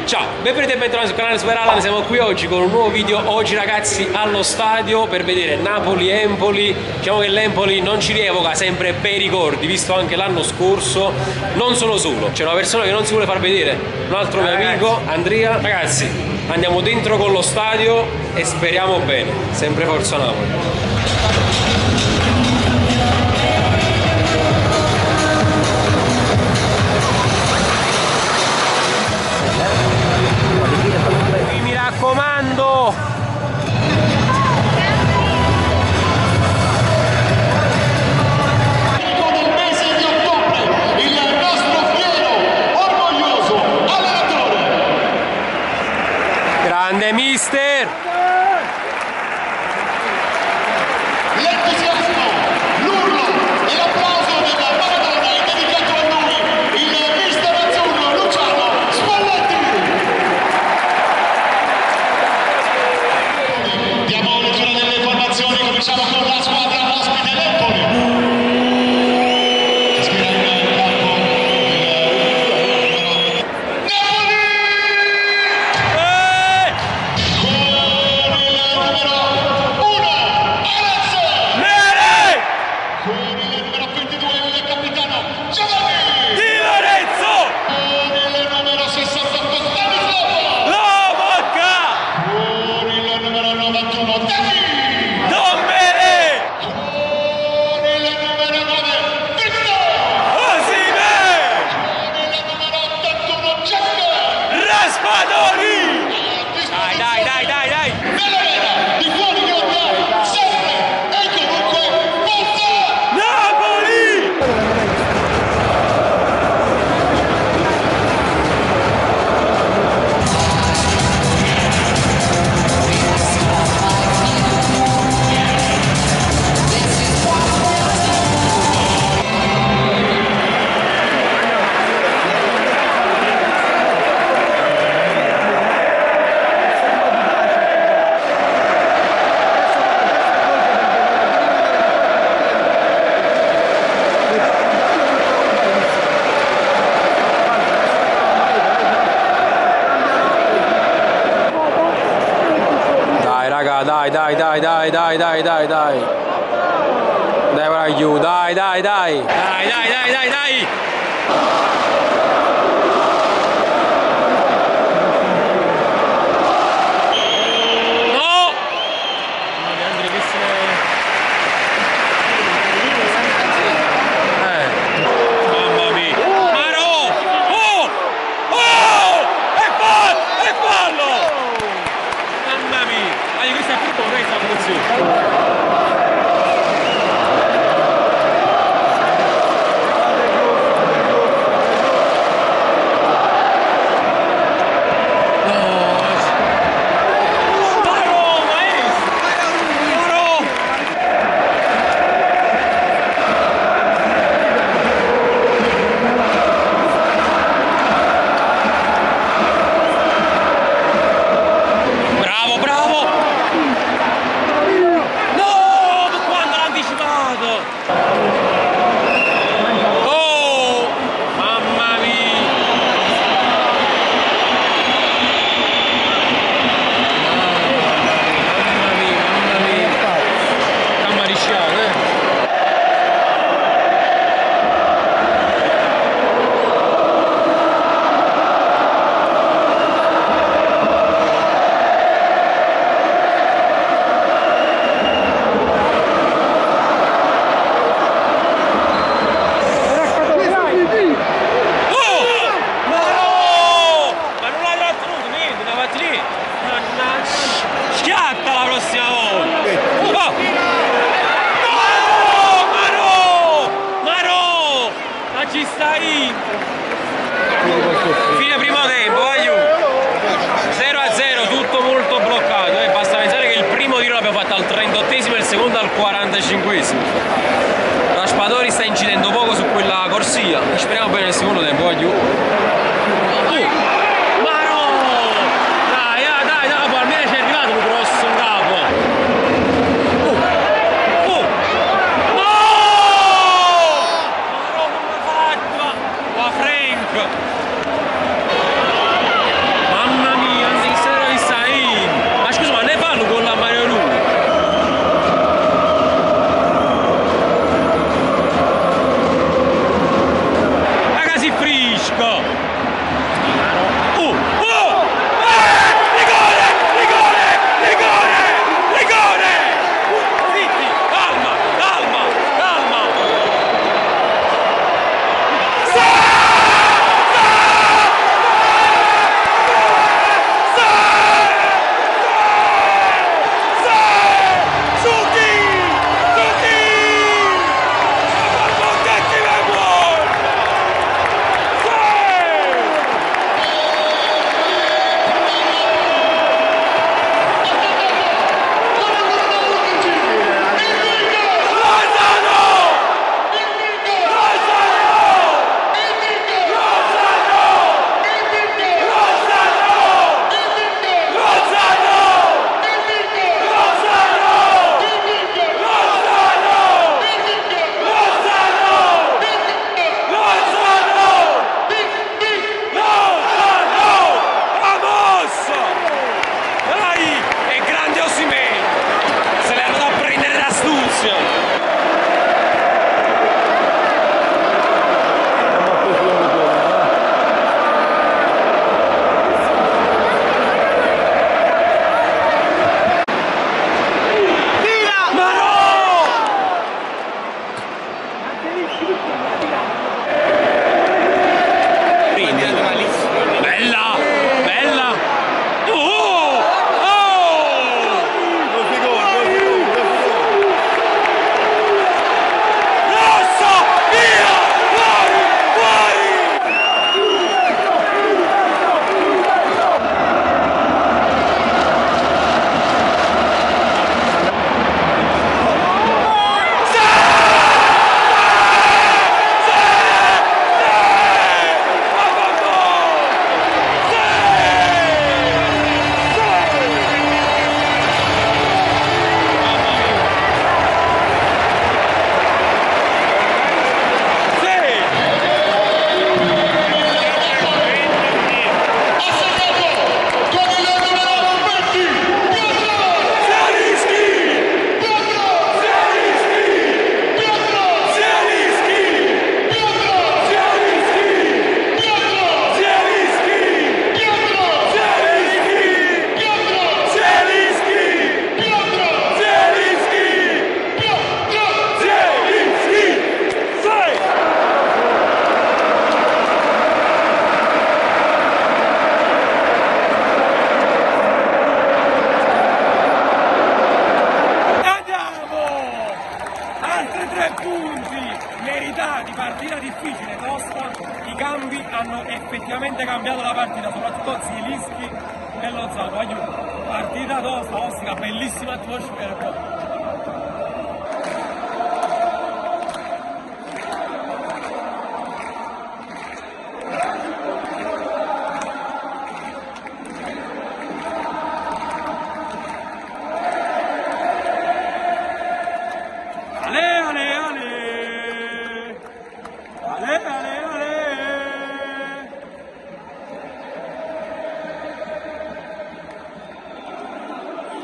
Ciao, benvenuti e bentornati sul canale Super Alan. Siamo qui oggi con un nuovo video. Oggi ragazzi allo stadio per vedere Napoli-Empoli. Diciamo che l'Empoli non ci rievoca sempre bei ricordi, visto anche l'anno scorso. Non sono solo, c'è una persona che non si vuole far vedere, un altro mio amico, Andrea. Ragazzi, andiamo dentro con lo stadio e speriamo bene. Sempre forza Napoli. Mi raccomando! Nel mese di ottobre, il nostro fiero, orgoglioso allenatore. Grande mister! L'entusiasmo, l'urlo e l'applauso della Maradona è dedicato a lui, il mister azzurro Luciano Spalletti. Diamo lettura delle formazioni, cominciamo con la squadra ospite l'Empoli. Aspira in campo Napoli! Con il numero 1, Alex! Con il numero 22, il capitano Giovanni! Di Lorenzo! Con il numero 68, Stanislao! La Bocca! Con il numero 91, Dani! Dombele! Con il numero 9, Victor! Osimè! Con il numero 81, Jack! Raspadori! A Dai! nella vera, di fuori Ghiotta, sempre e comunque forza! Napoli! Dai raga, dai. Dai Bragliu, dai. Dai. No! Mamma mia. Maro! Oh! È fallo! Mamma mia! Questo è tutto questa funzione. i cambi hanno effettivamente cambiato la partita, soprattutto Zielinski e Lozano. Aiuto, partita tosta, ostica, bellissima atmosfera.